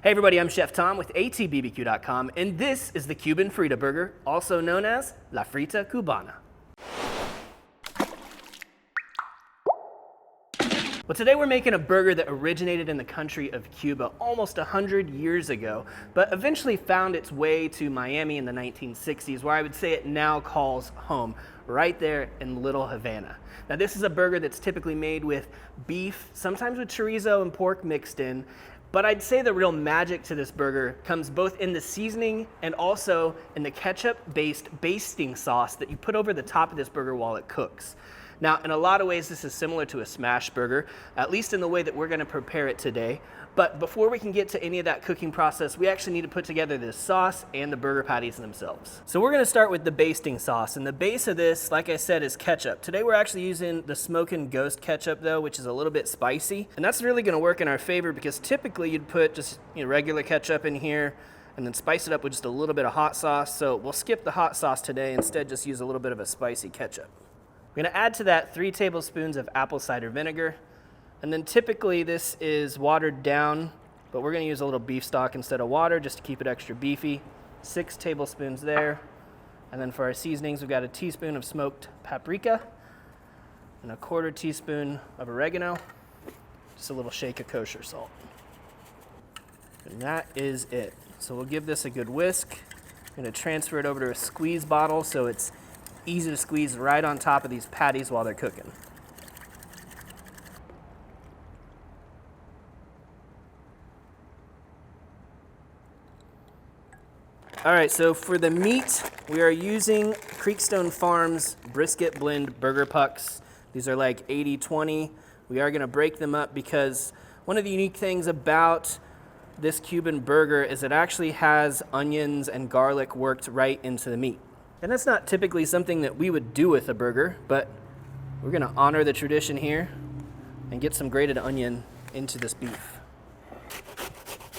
Hey everybody, I'm Chef Tom with allthingsbbq.com, and this is the Cuban Frita Burger, also known as La Frita Cubana. Well, today we're making a burger that originated in the country of Cuba almost 100 years ago, but eventually found its way to Miami in the 1960s, where I would say it now calls home, right there in Little Havana. Now, this is a burger that's typically made with beef, sometimes with chorizo and pork mixed in, but I'd say the real magic to this burger comes both in the seasoning and also in the ketchup-based basting sauce that you put over the top of this burger while it cooks. Now, in a lot of ways, this is similar to a smash burger, at least in the way that we're gonna prepare it today. But before we can get to any of that cooking process, we actually need to put together this sauce and the burger patties themselves. So we're gonna start with the basting sauce, and the base of this, like I said, is ketchup. Today we're actually using the Smokin' Ghost ketchup though, which is a little bit spicy. And that's really gonna work in our favor because typically you'd put just regular ketchup in here and then spice it up with just a little bit of hot sauce. So we'll skip the hot sauce today, instead just use a little bit of a spicy ketchup. We're gonna add to that 3 tablespoons of apple cider vinegar. And then typically this is watered down, but we're gonna use a little beef stock instead of water just to keep it extra beefy. 6 tablespoons there. And then for our seasonings, we've got a teaspoon of smoked paprika and a 1/4 teaspoon of oregano, just a little shake of kosher salt. And that is it. So we'll give this a good whisk. I'm gonna transfer it over to a squeeze bottle so it's easy to squeeze right on top of these patties while they're cooking. All right, so for the meat, we are using Creekstone Farms brisket blend burger pucks. These are like 80-20. We are gonna break them up because one of the unique things about this Cuban burger is it actually has onions and garlic worked right into the meat. And that's not typically something that we would do with a burger, but we're gonna honor the tradition here and get some grated onion into this beef.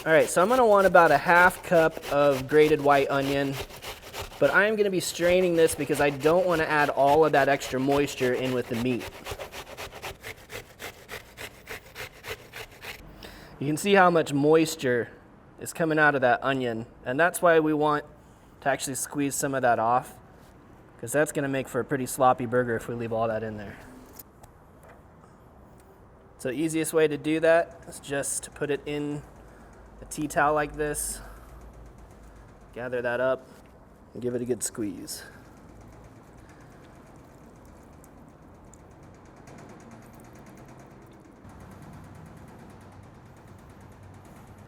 All right, so I'm gonna want about a 1/2 cup of grated white onion, but I am gonna be straining this because I don't wanna add all of that extra moisture in with the meat. You can see how much moisture is coming out of that onion, and that's why we want to actually squeeze some of that off, because that's gonna make for a pretty sloppy burger if we leave all that in there. So the easiest way to do that is just to put it in a tea towel like this, gather that up, and give it a good squeeze.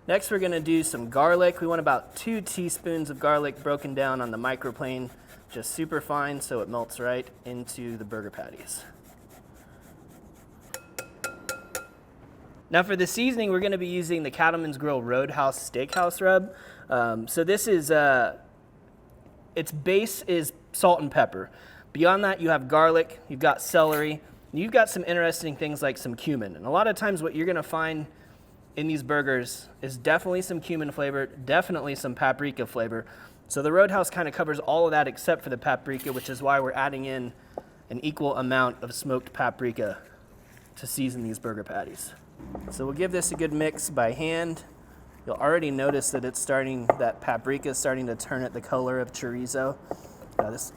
Next, we're gonna do some garlic. We want about 2 teaspoons of garlic broken down on the microplane, just super fine so it melts right into the burger patties. Now for the seasoning, we're gonna be using the Cattleman's Grill Roadhouse Steakhouse Rub. So this is, its base is salt and pepper. Beyond that, you have garlic, you've got celery, and you've got some interesting things like some cumin. And a lot of times what you're gonna find in these burgers is definitely some cumin flavor, definitely some paprika flavor. So the Roadhouse kind of covers all of that except for the paprika, which is why we're adding in an equal amount of smoked paprika to season these burger patties. So we'll give this a good mix by hand. You'll already notice that that paprika is starting to turn it the color of chorizo.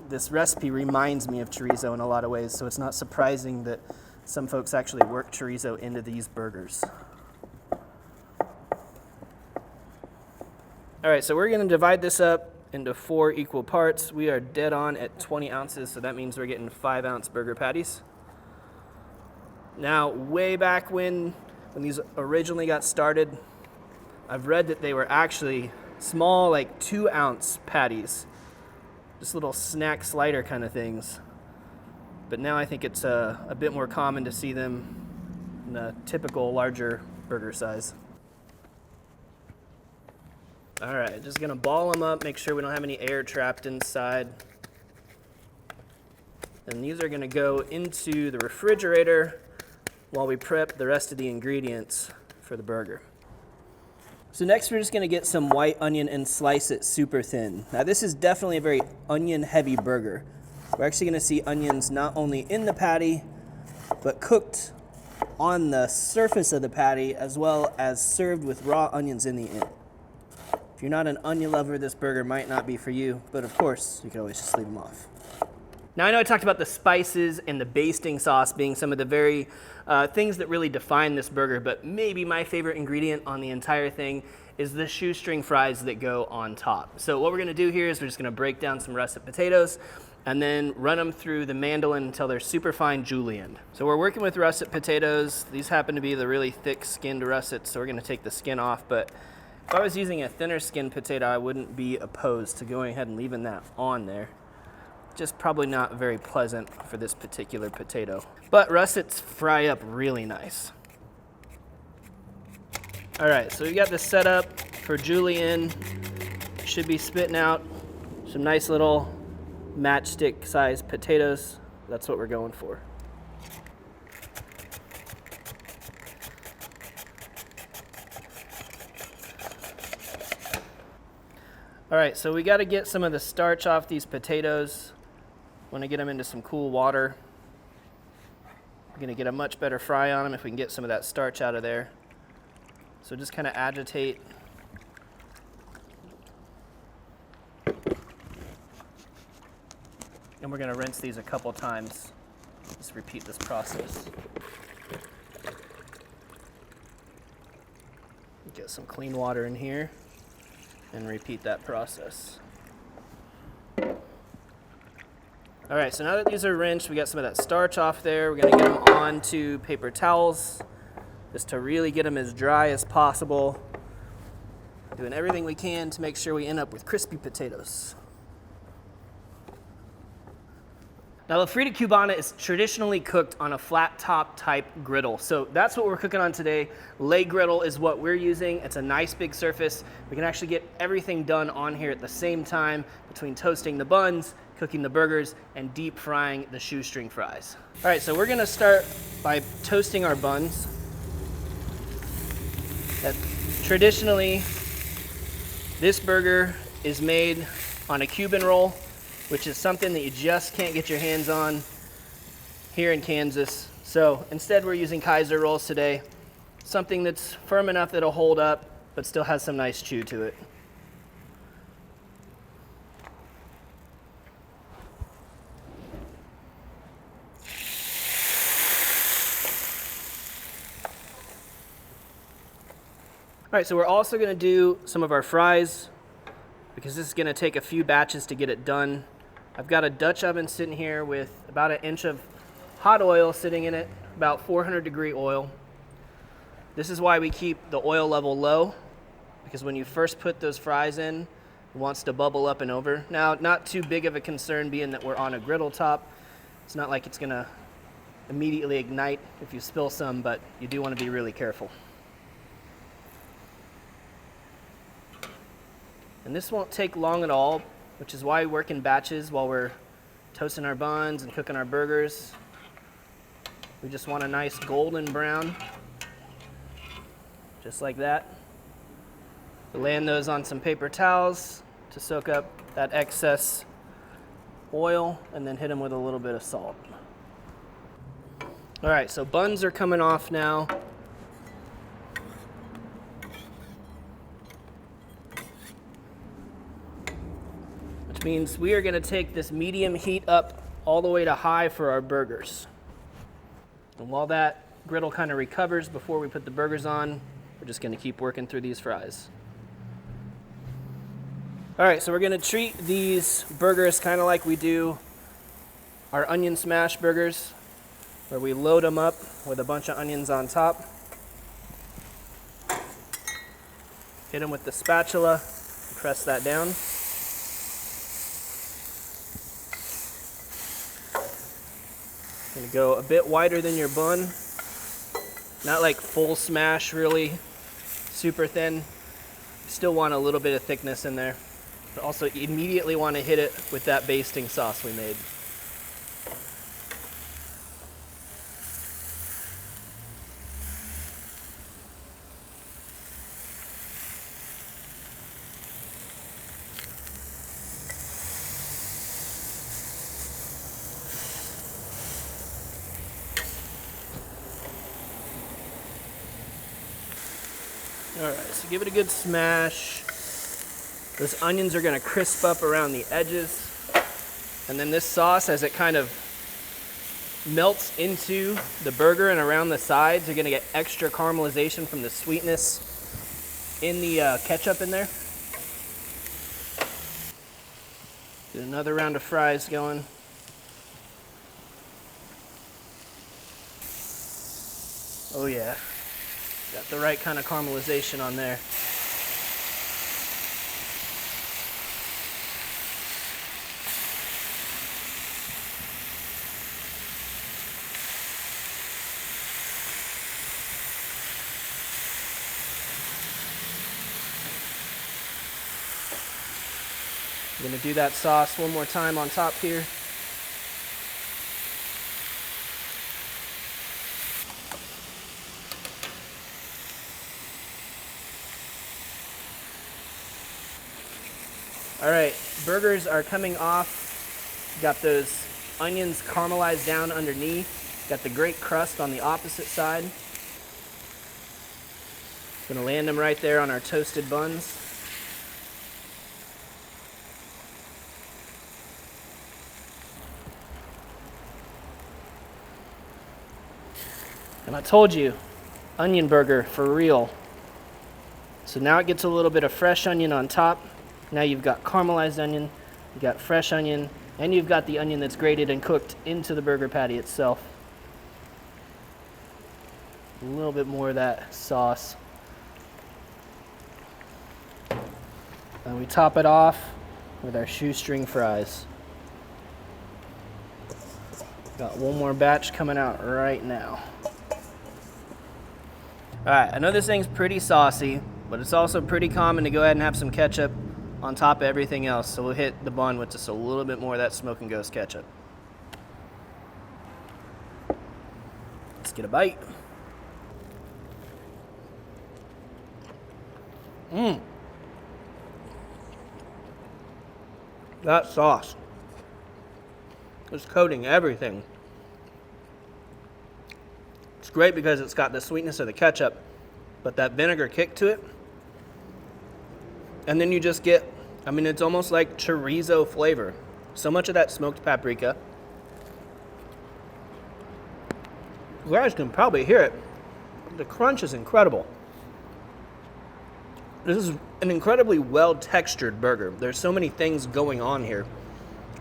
This recipe reminds me of chorizo in a lot of ways, so it's not surprising that some folks actually work chorizo into these burgers. All right, so we're gonna divide this up into 4 equal parts. We are dead on at 20 ounces, so that means we're getting 5-ounce burger patties. Now, way back when these originally got started, I've read that they were actually small, like 2-ounce patties, just little snack slider kind of things. But now I think it's a bit more common to see them in the typical larger burger size. All right, just gonna ball them up, make sure we don't have any air trapped inside. And these are gonna go into the refrigerator while we prep the rest of the ingredients for the burger. So next we're just gonna get some white onion and slice it super thin. Now this is definitely a very onion heavy burger. We're actually gonna see onions not only in the patty, but cooked on the surface of the patty as well as served with raw onions in the end. If you're not an onion lover, this burger might not be for you, but of course, you can always just leave them off. Now I know I talked about the spices and the basting sauce being some of the very things that really define this burger, but maybe my favorite ingredient on the entire thing is the shoestring fries that go on top. So what we're gonna do here is we're just gonna break down some russet potatoes and then run them through the mandolin until they're super fine julienne. So we're working with russet potatoes. These happen to be the really thick skinned russets, so we're gonna take the skin off, but if I was using a thinner skinned potato, I wouldn't be opposed to going ahead and leaving that on there. Just probably not very pleasant for this particular potato. But russets fry up really nice. All right, so we got this set up for julienne. Should be spitting out some nice little matchstick sized potatoes. That's what we're going for. All right, so we got to get some of the starch off these potatoes. Want to get them into some cool water. We're going to get a much better fry on them if we can get some of that starch out of there. So just kind of agitate. And we're going to rinse these a couple times. Just repeat this process. Get some clean water in here and repeat that process. All right, so now that these are rinsed, we got some of that starch off there. We're gonna get them onto paper towels just to really get them as dry as possible. Doing everything we can to make sure we end up with crispy potatoes. Now the Frita Cubana is traditionally cooked on a flat top type griddle. So that's what we're cooking on today. Leg griddle is what we're using. It's a nice big surface. We can actually get everything done on here at the same time between toasting the buns, cooking the burgers, and deep frying the shoestring fries. All right, so we're gonna start by toasting our buns. Traditionally, this burger is made on a Cuban roll, which is something that you just can't get your hands on here in Kansas. So instead we're using Kaiser rolls today, something that's firm enough that it'll hold up, but still has some nice chew to it. All right, so we're also gonna do some of our fries because this is gonna take a few batches to get it done. I've got a Dutch oven sitting here with about 1 inch of hot oil sitting in it, about 400-degree oil. This is why we keep the oil level low, because when you first put those fries in, it wants to bubble up and over. Now, not too big of a concern being that we're on a griddle top. It's not like it's gonna immediately ignite if you spill some, but you do wanna be really careful. And this won't take long at all, which is why we work in batches while we're toasting our buns and cooking our burgers. We just want a nice golden brown, just like that. We land those on some paper towels to soak up that excess oil and then hit them with a little bit of salt. All right, so buns are coming off now. Which means we are gonna take this medium heat up all the way to high for our burgers. And while that griddle kind of recovers before we put the burgers on, we're just gonna keep working through these fries. All right, so we're gonna treat these burgers kind of like we do our onion smash burgers, where we load them up with a bunch of onions on top. Hit them with the spatula, press that down. Gonna go a bit wider than your bun, not like full smash, really super thin. Still want a little bit of thickness in there, but also immediately want to hit it with that basting sauce we made. All right, so give it a good smash. Those onions are gonna crisp up around the edges. And then this sauce, as it kind of melts into the burger and around the sides, you're gonna get extra caramelization from the sweetness in the ketchup in there. Get another round of fries going. Oh yeah, got the right kind of caramelization on there. I'm gonna do that sauce one more time on top here. All right, burgers are coming off. Got those onions caramelized down underneath. Got the great crust on the opposite side. Gonna land them right there on our toasted buns. And I told you, onion burger for real. So now it gets a little bit of fresh onion on top. Now you've got caramelized onion, you've got fresh onion, and you've got the onion that's grated and cooked into the burger patty itself. A little bit more of that sauce. And we top it off with our shoestring fries. Got one more batch coming out right now. All right, I know this thing's pretty saucy, but it's also pretty common to go ahead and have some ketchup on top of everything else. So we'll hit the bun with just a little bit more of that Smoke and Ghost ketchup. Let's get a bite. That sauce is coating everything. It's great because it's got the sweetness of the ketchup, but that vinegar kick to it. And then you just get, I mean, it's almost like chorizo flavor. So much of that smoked paprika. You guys can probably hear it. The crunch is incredible. This is an incredibly well-textured burger. There's so many things going on here.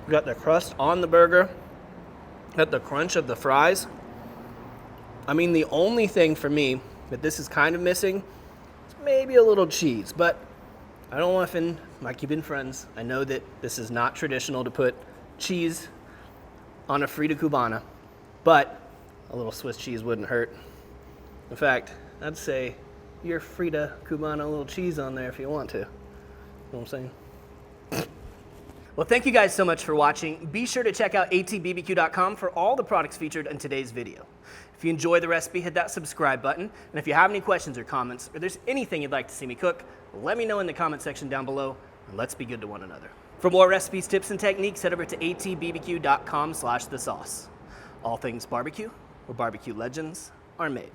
We got the crust on the burger, got the crunch of the fries. I mean, the only thing for me that this is kind of missing is maybe a little cheese, but I don't want to offend my Cuban friends. I know that this is not traditional to put cheese on a Frita Cubana, but a little Swiss cheese wouldn't hurt. In fact, I'd say your Frita Cubana a little cheese on there if you want to. You know what I'm saying? Well, thank you guys so much for watching. Be sure to check out allthingsbbq.com for all the products featured in today's video. If you enjoy the recipe, hit that subscribe button. And if you have any questions or comments, or there's anything you'd like to see me cook, let me know in the comment section down below, and let's be good to one another. For more recipes, tips, and techniques, head over to allthingsbbq.com/thesauce. All things barbecue, where barbecue legends are made.